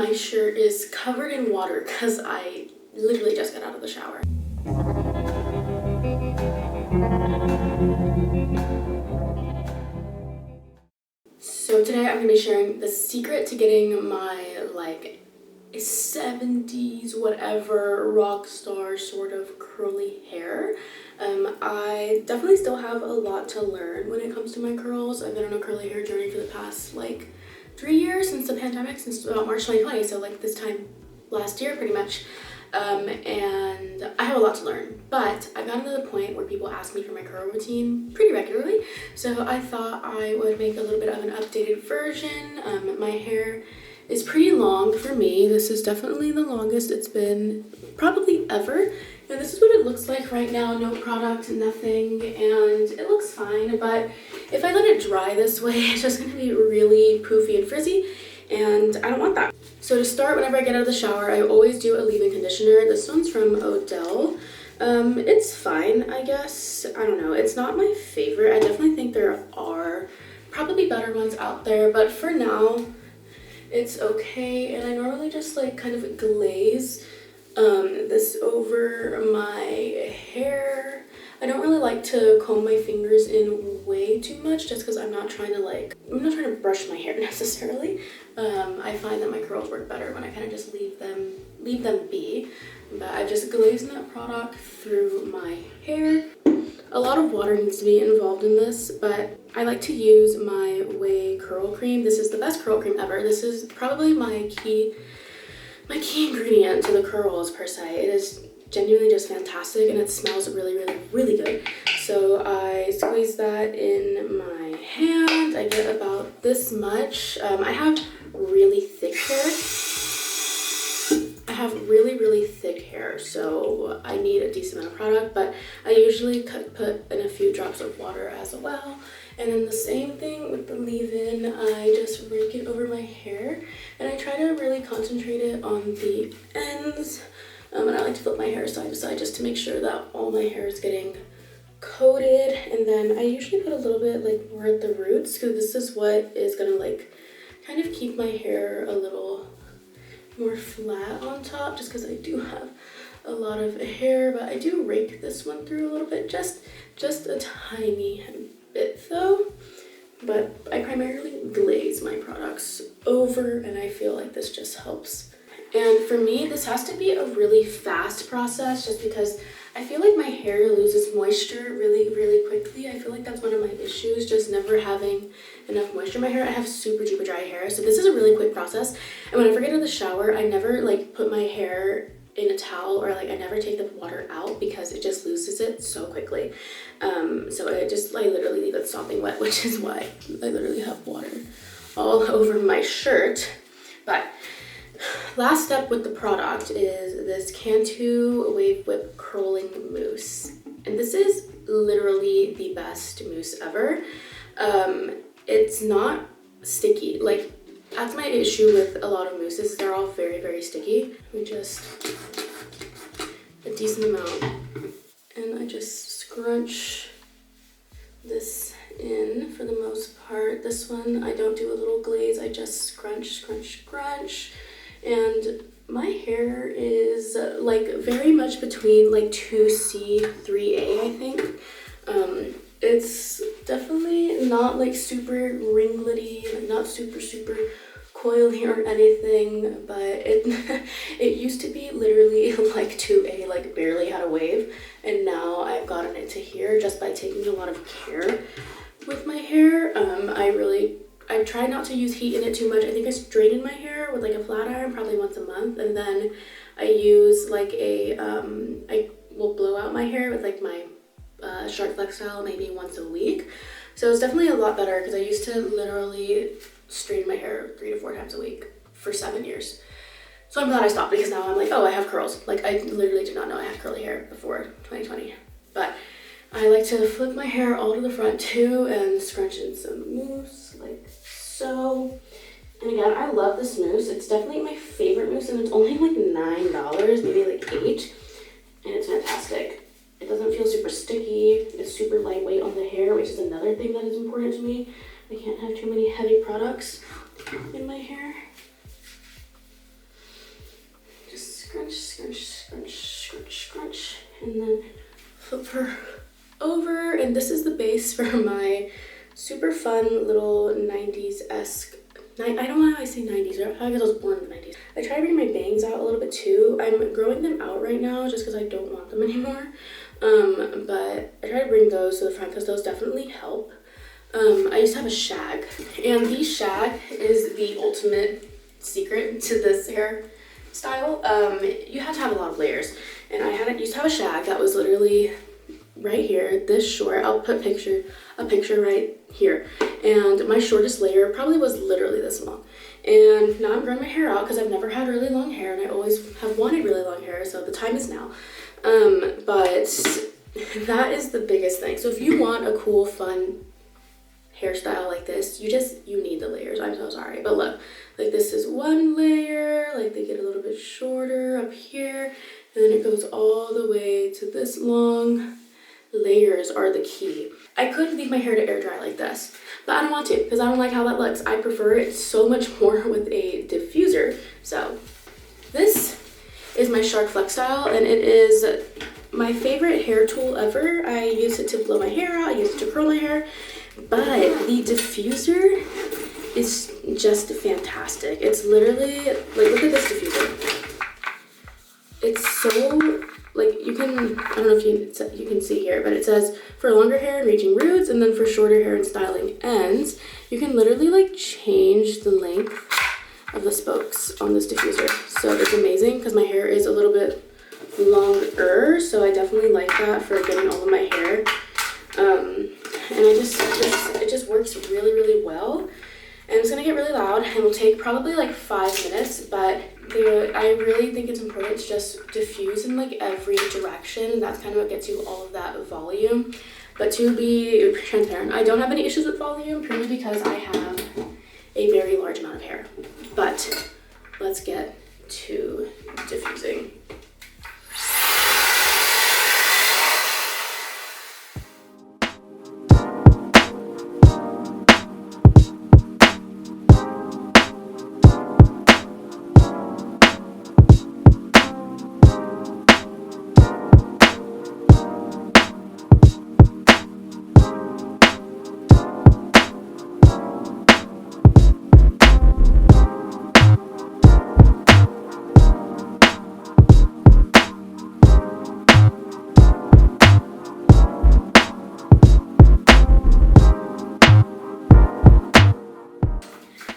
my shirt is covered in water because I literally just got out of the shower. So today I'm going to be sharing the secret to getting my like 70s whatever rock star sort of curly hair. I definitely still have a lot to learn when it comes to my curls. I've been on a curly hair journey for the past like 3 years since the pandemic, since about March 2020, so like this time last year pretty much. And I have a lot to learn, but I've gotten to the point where people ask me for my curl routine pretty regularly, so I thought I would make a little bit of an updated version. My hair is pretty long for me. This is definitely the longest it's been probably ever, and this is what it looks like right now. No product, nothing, and it looks fine, but if I let it dry this way, it's just going to be really poofy and frizzy, and I don't want that. So to start, whenever I get out of the shower, I always do a leave-in conditioner. This one's from Odele. It's fine, I guess. I don't know. It's not my favorite. I definitely think there are probably better ones out there, but for now, it's okay. And I normally just like kind of glaze this over my hair. I don't really like to comb my fingers in way too much just because I'm not trying to brush my hair necessarily. I find that my curls work better when I kind of just leave them be. But I just glazed that product through my hair. A lot of water needs to be involved in this, but I like to use my Ouai curl cream. This is the best curl cream ever. This is probably my key ingredient to the curls per se. It is genuinely just fantastic, and it smells really, really, really good. So I squeeze that in my hand. I get about this much. I have really thick hair. Really thick hair, so I need a decent amount of product, but I usually put in a few drops of water as well. And then the same thing with the leave-in, I just rake it over my hair, and I try to really concentrate it on the ends. And I like to flip my hair side to side just to make sure that all my hair is getting coated. And then I usually put a little bit like more at the roots, because this is what is gonna like kind of keep my hair a little more flat on top, just because I do have a lot of hair. But I do rake this one through a little bit, just a tiny bit though. But I primarily glaze my products over, and I feel like this just helps. And for me, this has to be a really fast process just because I feel like my hair loses moisture really, really quickly. I feel like that's one of my issues, just never having enough moisture in my hair. I have super duper dry hair, so this is a really quick process. And whenever I get out of the shower, I never like put my hair in a towel, or like I never take the water out because it just loses it so quickly. So I literally leave it sopping wet, which is why I literally have water all over my shirt. But last step with the product is this Cantu Wave Whip Curling Mousse. And this is literally the best mousse ever. It's not sticky. Like, that's my issue with a lot of mousses. They're all very, very sticky. We just, a decent amount. And I just scrunch this in for the most part. This one, I don't do a little glaze. I just scrunch. And my hair is like very much between like 2C, 3A, I think. It's definitely not like super ringlety, like not super coily or anything, but it used to be literally like 2A, like barely had a wave, and now I've gotten it to here just by taking a lot of care with my hair. I try not to use heat in it too much. I think I straighten my hair with like a flat iron probably once a month, and then I use like I will blow out my hair with like my short flexstyle maybe once a week. So it's definitely a lot better, because I used to literally straighten my hair 3 to 4 times a week for 7 years. So I'm glad I stopped, because now I'm like, oh, I have curls. Like, I literally did not know I had curly hair before 2020. But I like to flip my hair all to the front too and scrunch in some mousse like so. And again, I love this mousse. It's definitely my favorite mousse, and it's only like $9, maybe like $8, and it's fantastic. It doesn't feel super sticky. It's super lightweight on the hair, which is another thing that is important to me. I can't have too many heavy products in my hair. and then flip her over. And this is the base for my super fun little 90s-esque, I don't know how I say 90s, I guess I was born in the 90s. I try to bring my bangs out a little bit too. I'm growing them out right now just because I don't want them anymore. But I try to bring those to the front because those definitely help. I used to have a shag, and the shag is the ultimate secret to this hairstyle. You have to have a lot of layers, and I used to have a shag that was literally right here, this short. I'll put a picture right here, and my shortest layer probably was literally this long. And now I'm growing my hair out because I've never had really long hair, and I always have wanted really long hair, so the time is now. But that is the biggest thing. So if you want a cool, fun hairstyle like this, you need the layers. I'm so sorry, but look, like this is one layer, like they get a little bit shorter up here, and then it goes all the way to this long. Layers are the key. I could leave my hair to air dry like this, but I don't want to because I don't like how that looks. I prefer it so much more with a diffuser. So this is my Shark flexstyle, and it is my favorite hair tool ever. I use it to blow my hair out, I use it to curl my hair, but the diffuser is just fantastic. It's literally, like, look at this diffuser. It's so, like, you can, I don't know if you can see here, but it says for longer hair and reaching roots, and then for shorter hair and styling ends. You can literally, like, change the length of the spokes on this diffuser. So it's amazing because my hair is a little bit longer, so I definitely like that for getting all of my hair. And it just works really, really well. And it's gonna get really loud and will take probably like 5 minutes, but I really think it's important to just diffuse in like every direction, and that's kind of what gets you all of that volume. But to be transparent, I don't have any issues with volume purely because I have a very large amount of hair. But let's get to diffusing.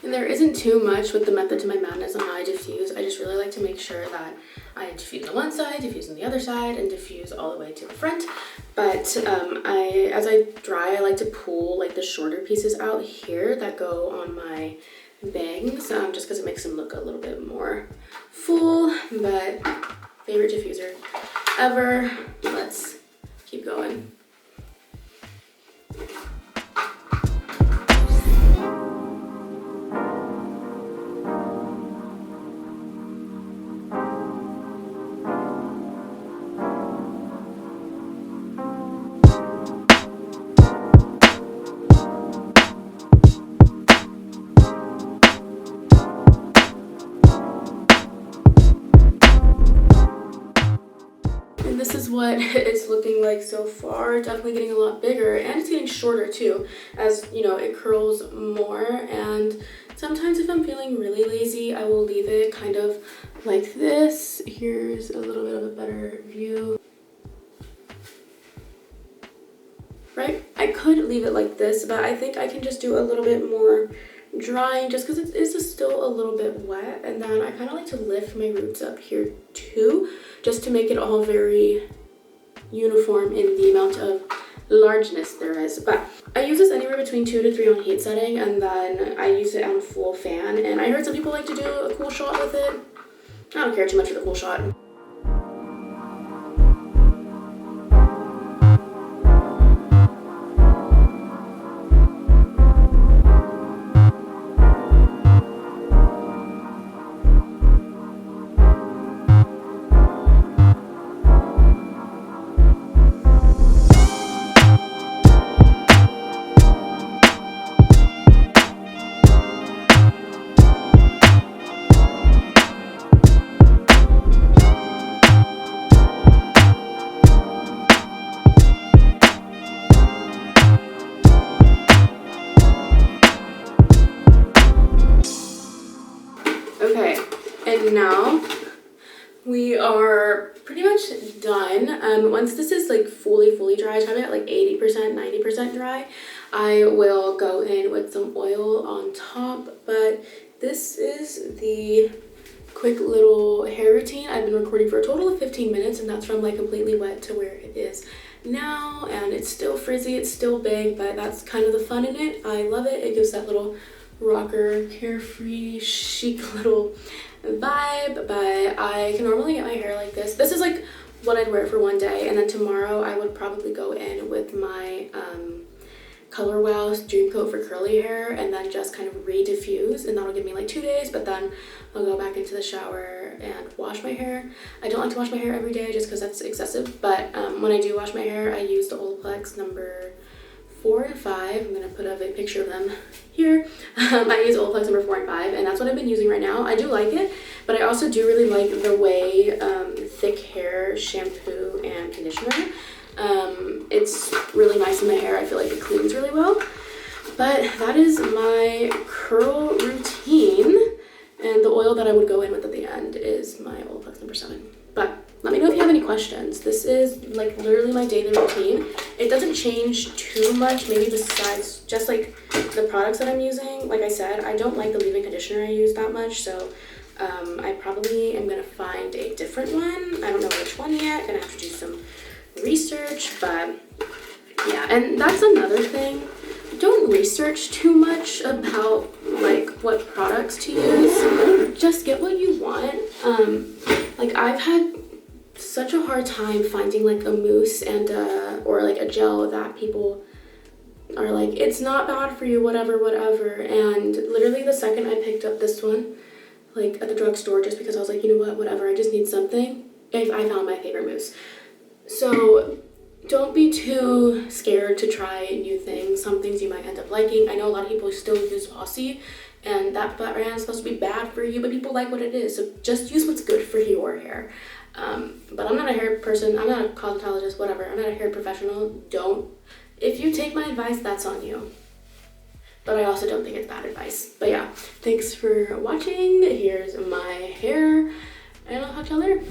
There isn't too much with the method to my madness on how I diffuse. I just really like to make sure that I diffuse on one side, diffuse on the other side, and diffuse all the way to the front. But as I dry, I like to pull like the shorter pieces out here that go on my bangs, just because it makes them look a little bit more full. But favorite diffuser ever. Let's keep going. This is what it's looking like so far. Definitely getting a lot bigger, and it's getting shorter too, as you know, it curls more. And sometimes if I'm feeling really lazy, I will leave it kind of like this. Here's a little bit of a better view. Right? I could leave it like this, but I think I can just do a little bit more drying just because it is still a little bit wet. And then I kind of like to lift my roots up here too, just to make it all very uniform in the amount of largeness there is. But I use this anywhere between 2 to 3 on heat setting, and then I use it on full fan. And I heard some people like to do a cool shot with it. I don't care too much for the cool shot. Okay, and now we are pretty much done. Once this is like fully dry, try to get like 80%, 90% dry, I will go in with some oil on top. But this is the quick little hair routine. I've been recording for a total of 15 minutes, and that's from like completely wet to where it is now. And it's still frizzy, it's still big, but that's kind of the fun in it. I love it. It gives that little rocker, carefree, chic little vibe. But I can normally get my hair like this. This is like what I'd wear for one day, and then tomorrow I would probably go in with my Color Wow's Dream Coat for curly hair and then just kind of re-diffuse, and that'll give me like 2 days. But then I'll go back into the shower and wash my hair. I don't like to wash my hair every day just because that's excessive, but when I do wash my hair, I use the Olaplex number 4 and 5. I'm gonna put a picture of them here. I use Olaplex number 4 and 5, and that's what I've been using right now. I do like it, but I also do really like the Ouai thick hair shampoo and conditioner. It's really nice in the hair. I feel like it cleans really well. But that is my curl routine, and the oil that I would go in with at the end is my Olaplex number 7. But let me know if you have any questions. This is like literally my daily routine. It doesn't change too much, maybe besides just like the products that I'm using. Like I said, I don't like the leave-in conditioner I use that much, so I probably am gonna find a different one. I don't know which one yet. Gonna have to do some research, but yeah. And that's another thing. Don't research too much about like what products to use. Just get what you want. Like I've had such a hard time finding like a mousse and or like a gel that people are like, it's not bad for you, whatever. And literally the second I picked up this one, like at the drugstore, just because I was like, you know what, whatever, I just need something, if I found my favorite mousse. So don't be too scared to try new things. Some things you might end up liking. I know a lot of people still use Aussie, and that brand is supposed to be bad for you, but people like what it is. So just use what's good for your hair. But I'm not a hair person. I'm not a cosmetologist, whatever. I'm not a hair professional. If you take my advice, that's on you. But I also don't think it's bad advice. But yeah, thanks for watching. Here's my hair, and I'll talk to y'all later.